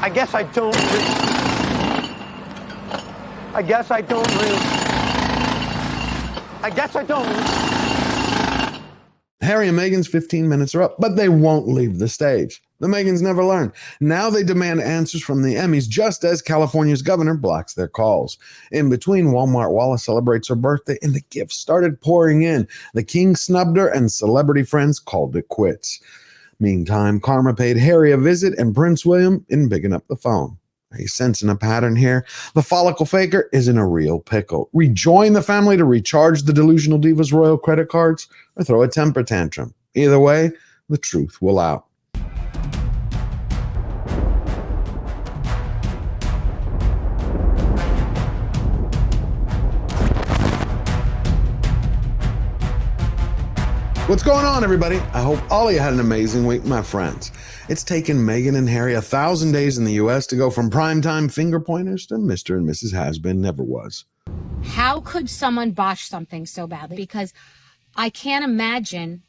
I guess I don't Harry and Meghan's 15 minutes are up, but they won't leave the stage. The Meghans never learn. Now they demand answers from the Emmys, just as California's governor blocks their calls. In between, Walmart Wallace celebrates her birthday, and the gifts started pouring in. The king snubbed her, and celebrity friends called it quits. Meantime, Karma paid Harry a visit, and Prince William isn't picking up the phone. Are you sensing a pattern here? The follicle faker is in a real pickle. Rejoin the family to recharge the delusional diva's royal credit cards, or throw a temper tantrum. Either way, the truth will out. What's going on, everybody? I hope all of you had an amazing week, my friends. It's taken Meghan and Harry 1,000 days in the U.S. to go from primetime finger pointers to Mr. and Mrs. Has-Been Never Was. How could someone botch something so badly? Because I can't imagine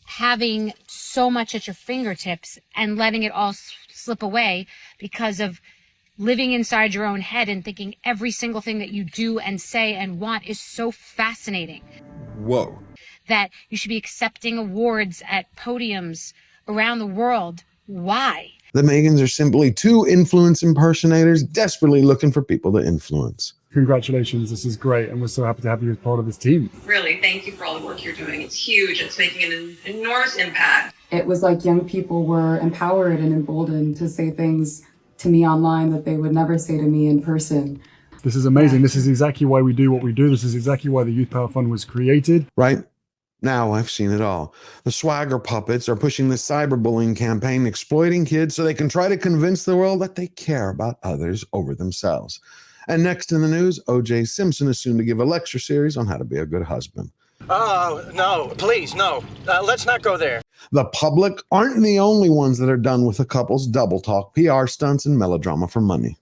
having so much at your fingertips and letting it all slip away because of living inside your own head and thinking every single thing that you do and say and want is so fascinating. Whoa. That you should be accepting awards at podiums around the world. Why? The Meghans are simply two influence impersonators desperately looking for people to influence. Congratulations, this is great, and we're so happy to have you as part of this team. Really, thank you for all the work you're doing. It's huge. It's making an enormous impact. It was like young people were empowered and emboldened to say things to me online that they would never say to me in person. This is amazing. This is exactly why we do what we do. This is exactly why the Youth Power Fund was created. Right? Now I've seen it all. The swagger puppets are pushing the cyberbullying campaign, exploiting kids so they can try to convince the world that they care about others over themselves. And next in the news, O.J. Simpson is soon to give a lecture series on how to be a good husband. Oh, no, please, no. Let's not go there. The public aren't the only ones that are done with the couple's double talk, PR stunts, and melodrama for money.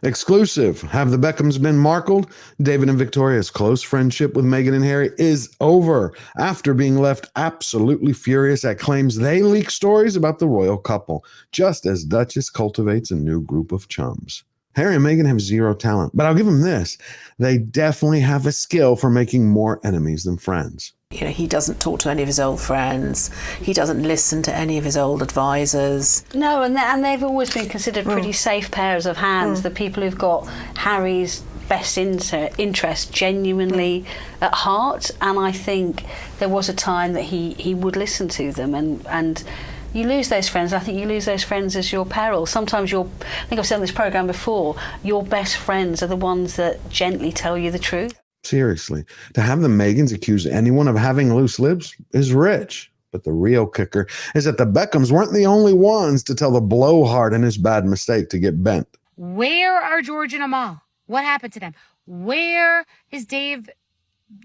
Exclusive. Have the Beckhams been markled? David and Victoria's close friendship with Meghan and Harry is over after being left absolutely furious at claims they leak stories about the royal couple, just as Duchess cultivates a new group of chums. Harry and Meghan have zero talent, but I'll give them this. They definitely have a skill for making more enemies than friends. You know, he doesn't talk to any of his old friends. He doesn't listen to any of his old advisors. No, and they've always been considered pretty safe pairs of hands. The people who've got Harry's best interest genuinely at heart. And I think there was a time that he would listen to them. And you lose those friends. I think you lose those friends as your peril. Sometimes I think I've said on this programme before, your best friends are the ones that gently tell you the truth. Seriously, to have the Meghans accuse anyone of having loose lips is rich. But the real kicker is that the Beckhams weren't the only ones to tell the blowhard and his bad mistake to get bent. Where are George and Amal? What happened to them? Where is David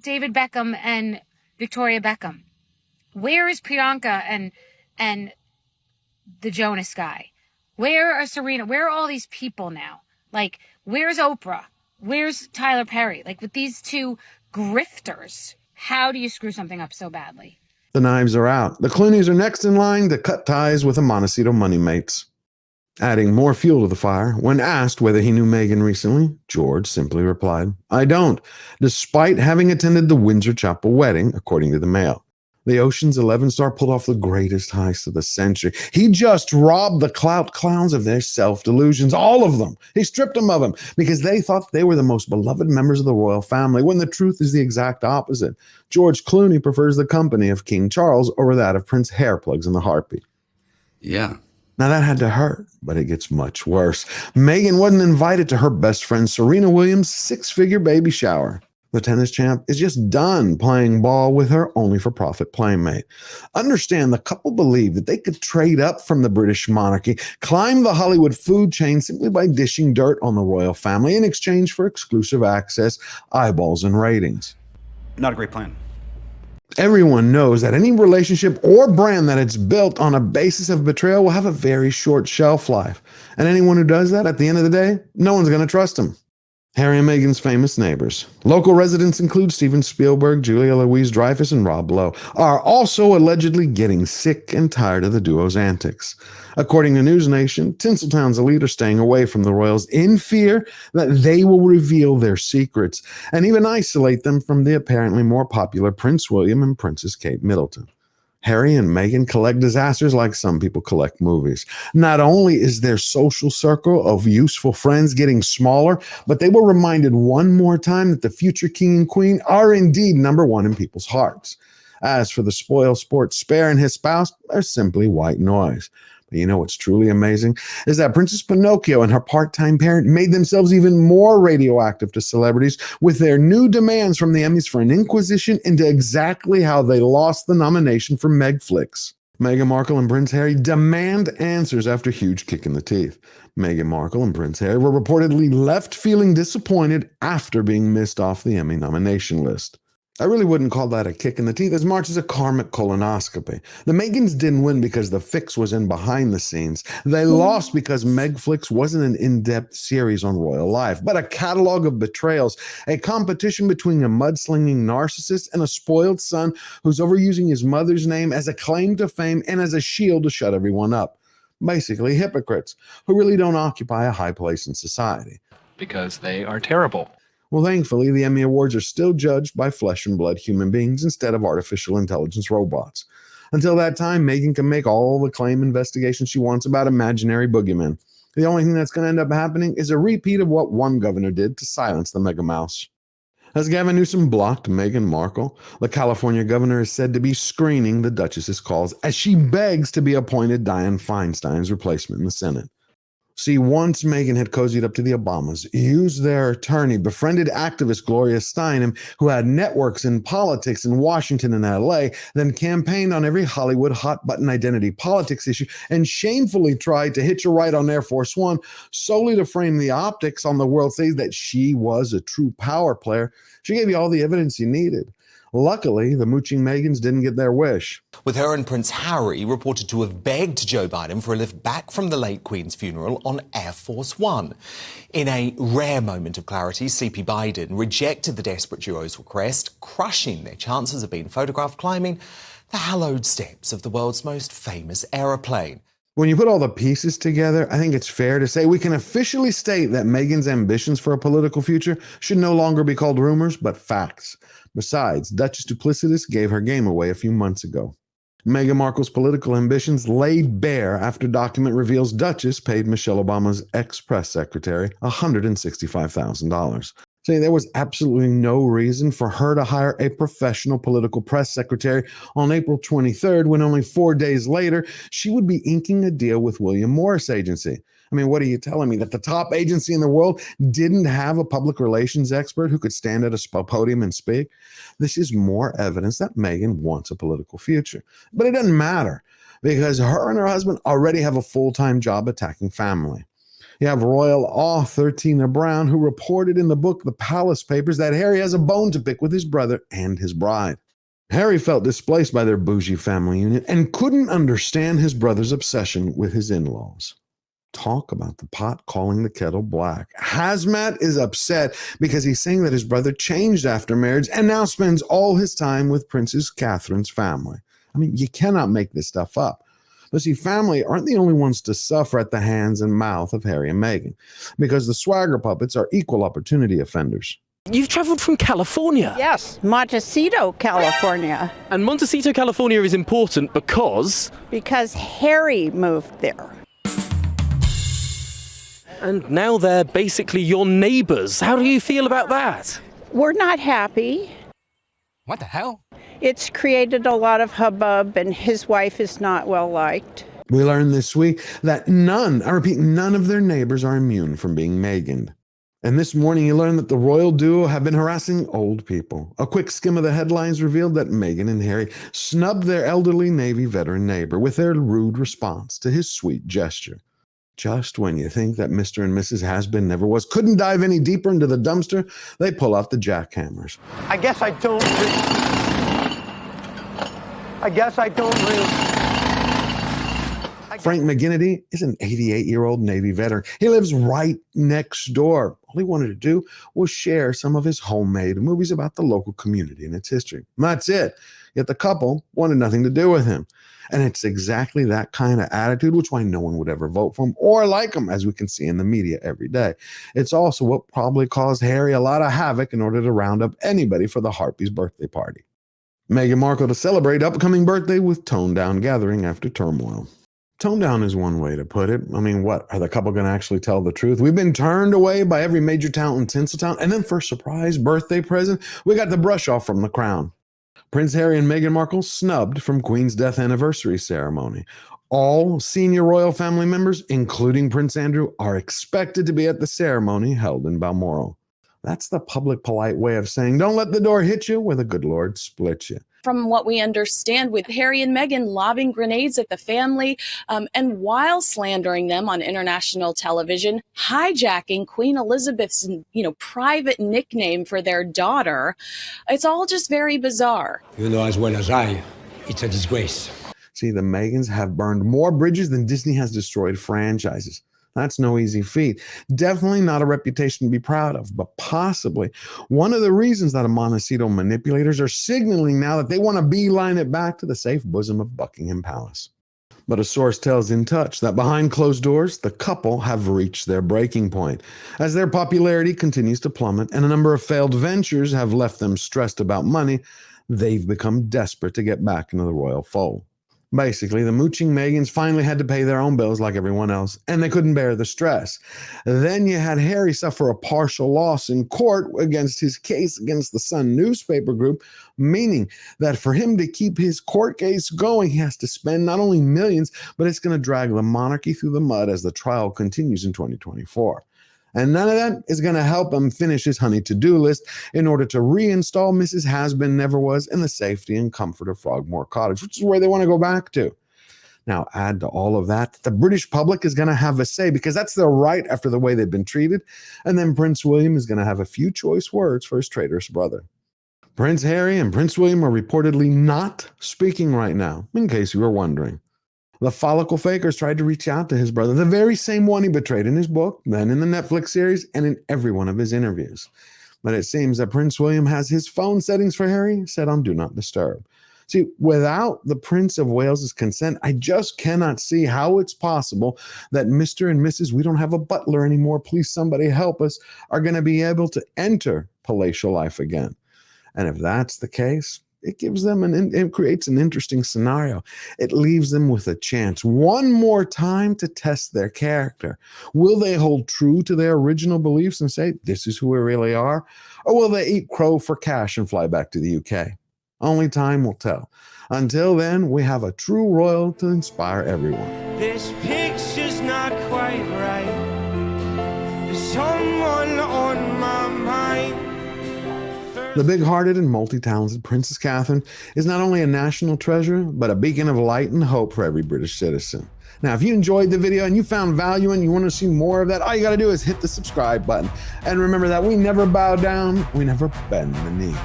Beckham and Victoria Beckham? Where is Priyanka and the Jonas guy? Where are Serena? Where are all these people now? Like, where's Oprah? Where's Tyler Perry? Like, with these two grifters, how do you screw something up so badly? The knives are out. The Clooneys are next in line to cut ties with the Montecito money mates. Adding more fuel to the fire, when asked whether he knew Meghan recently, George simply replied, "I don't," despite having attended the Windsor Chapel wedding, according to the Mail. The Ocean's 11 star pulled off the greatest heist of the century. He just robbed the clout clowns of their self-delusions, all of them. He stripped them of them because they thought they were the most beloved members of the royal family, when the truth is the exact opposite. George Clooney prefers the company of King Charles over that of Prince Hairplugs and the Harpy. Yeah. Now that had to hurt, but it gets much worse. Meghan wasn't invited to her best friend Serena Williams' six-figure baby shower. The tennis champ is just done playing ball with her only-for-profit playmate. Understand, the couple believed that they could trade up from the British monarchy, climb the Hollywood food chain simply by dishing dirt on the royal family in exchange for exclusive access, eyeballs, and ratings. Not a great plan. Everyone knows that any relationship or brand that it's built on a basis of betrayal will have a very short shelf life. And anyone who does that, at the end of the day, no one's going to trust them. Harry and Meghan's famous neighbors, local residents include Steven Spielberg, Julia Louis-Dreyfus, and Rob Lowe, are also allegedly getting sick and tired of the duo's antics. According to News Nation, Tinseltown's elite are staying away from the royals in fear that they will reveal their secrets and even isolate them from the apparently more popular Prince William and Princess Kate Middleton. Harry and Meghan collect disasters like some people collect movies. Not only is their social circle of useful friends getting smaller, but they were reminded one more time that the future king and queen are indeed number one in people's hearts. As for the spoilsport Spare and his spouse, they're simply white noise. But you know what's truly amazing is that Princess Pinocchio and her part-time parent made themselves even more radioactive to celebrities with their new demands from the Emmys for an inquisition into exactly how they lost the nomination for Megflix. Meghan Markle and Prince Harry demand answers after huge kick in the teeth. Meghan Markle and Prince Harry were reportedly left feeling disappointed after being missed off the Emmy nomination list. I really wouldn't call that a kick in the teeth as much as a karmic colonoscopy. The Megans didn't win because the fix was in behind the scenes. They lost because Megflix wasn't an in-depth series on royal life, but a catalog of betrayals, a competition between a mudslinging narcissist and a spoiled son who's overusing his mother's name as a claim to fame and as a shield to shut everyone up. Basically, hypocrites who really don't occupy a high place in society. Because they are terrible. Well, thankfully, the Emmy Awards are still judged by flesh and blood human beings instead of artificial intelligence robots. Until that time, Meghan can make all the claim investigations she wants about imaginary boogeymen. The only thing that's going to end up happening is a repeat of what one governor did to silence the mega mouse. As Gavin Newsom blocked Meghan Markle, the California governor is said to be screening the Duchess's calls as she begs to be appointed Dianne Feinstein's replacement in the Senate. See, once Meghan had cozied up to the Obamas, used their attorney, befriended activist Gloria Steinem, who had networks in politics in Washington and LA, then campaigned on every Hollywood hot-button identity politics issue, and shamefully tried to hitch a ride on Air Force One solely to frame the optics on the world stage that she was a true power player. She gave you all the evidence you needed. Luckily, the mooching Megans didn't get their wish. With her and Prince Harry reported to have begged Joe Biden for a lift back from the late Queen's funeral on Air Force One. In a rare moment of clarity, CP Biden rejected the desperate duo's request, crushing their chances of being photographed climbing the hallowed steps of the world's most famous aeroplane. When you put all the pieces together, I think it's fair to say we can officially state that Meghan's ambitions for a political future should no longer be called rumors, but facts. Besides, Duchess Duplicitous gave her game away a few months ago. Meghan Markle's political ambitions laid bare after document reveals Duchess paid Michelle Obama's ex-press secretary $165,000. Saying there was absolutely no reason for her to hire a professional political press secretary on April 23rd, when only 4 days later, she would be inking a deal with William Morris Agency. I mean, what are you telling me? That the top agency in the world didn't have a public relations expert who could stand at a podium and speak? This is more evidence that Meghan wants a political future. But it doesn't matter, because her and her husband already have a full-time job attacking family. You have royal author Tina Brown, who reported in the book The Palace Papers that Harry has a bone to pick with his brother and his bride. Harry felt displaced by their bougie family union and couldn't understand his brother's obsession with his in-laws. Talk about the pot calling the kettle black. Hazmat is upset because he's saying that his brother changed after marriage and now spends all his time with Princess Catherine's family. I mean, you cannot make this stuff up. But see, family aren't the only ones to suffer at the hands and mouth of Harry and Meghan, because the swagger puppets are equal opportunity offenders. You've travelled from California? Yes, Montecito, California. And Montecito, California is important because? Because Harry moved there. And now they're basically your neighbours. How do you feel about that? We're not happy. What the hell? It's created a lot of hubbub, and his wife is not well liked. We learned this week that none of their neighbors are immune from being Meghaned. And this morning you learned that the royal duo have been harassing old people. A quick skim of the headlines revealed that Meghan and Harry snubbed their elderly Navy veteran neighbor with their rude response to his sweet gesture. Just when you think that Mr. and Mrs. Has-Been Never Was couldn't dive any deeper into the dumpster, they pull out the jackhammers. I guess I don't really. Frank McGinnity is an 88-year-old Navy veteran. He lives right next door. he wanted to do was share some of his homemade movies about the local community and its history. That's it. Yet the couple wanted nothing to do with him. And it's exactly that kind of attitude, which is why no one would ever vote for him or like him, as we can see in the media every day. It's also what probably caused Harry a lot of havoc in order to round up anybody for the Harpy's birthday party. Meghan Markle to celebrate upcoming birthday with toned-down gathering after turmoil. Tone down is one way to put it. I mean, what? Are the couple going to actually tell the truth? We've been turned away by every major town in Tinseltown, and then for a surprise birthday present, we got the brush off from the crown. Prince Harry and Meghan Markle snubbed from Queen's death anniversary ceremony. All senior royal family members, including Prince Andrew, are expected to be at the ceremony held in Balmoral. That's the public polite way of saying, don't let the door hit you where the good Lord split you. From what we understand, with Harry and Meghan lobbing grenades at the family, and while slandering them on international television, hijacking Queen Elizabeth's, private nickname for their daughter, it's all just very bizarre. You know as well as I, it's a disgrace. See, the Meghans have burned more bridges than Disney has destroyed franchises. That's no easy feat. Definitely not a reputation to be proud of, but possibly one of the reasons that Montecito manipulators are signaling now that they want to beeline it back to the safe bosom of Buckingham Palace. But a source tells In Touch that behind closed doors, the couple have reached their breaking point. As their popularity continues to plummet and a number of failed ventures have left them stressed about money, they've become desperate to get back into the royal fold. Basically, the mooching Meghans finally had to pay their own bills like everyone else, and they couldn't bear the stress. Then you had Harry suffer a partial loss in court against his case against the Sun newspaper group, meaning that for him to keep his court case going, he has to spend not only millions, but it's going to drag the monarchy through the mud as the trial continues in 2024. And none of that is going to help him finish his honey to-do list in order to reinstall Mrs. Has-Been Never Was in the safety and comfort of Frogmore Cottage, which is where they want to go back to. Now, add to all of that, the British public is going to have a say because that's their right after the way they've been treated. And then Prince William is going to have a few choice words for his traitorous brother. Prince Harry and Prince William are reportedly not speaking right now, in case you were wondering. The follicle fakers tried to reach out to his brother, the very same one he betrayed in his book, then in the Netflix series, and in every one of his interviews. But it seems that Prince William has his phone settings for Harry set on Do Not Disturb. See, without the Prince of Wales's consent, I just cannot see how it's possible that Mr. and Mrs. We Don't Have a Butler Anymore, Please Somebody Help Us are going to be able to enter palatial life again. And if that's the case, it gives them it creates an interesting scenario. It leaves them with a chance one more time to test their character. Will they hold true to their original beliefs and say, this is who we really are? Or will they eat crow for cash and fly back to the UK? Only time will tell. Until then, we have a true royal to inspire everyone. This picture's not quite right. There's someone on my mind. The big-hearted and multi-talented Princess Catherine is not only a national treasure, but a beacon of light and hope for every British citizen. Now, if you enjoyed the video and you found value and you want to see more of that, all you got to do is hit the subscribe button. And remember that we never bow down, we never bend the knee.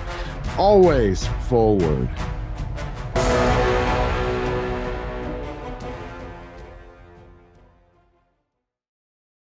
Always forward.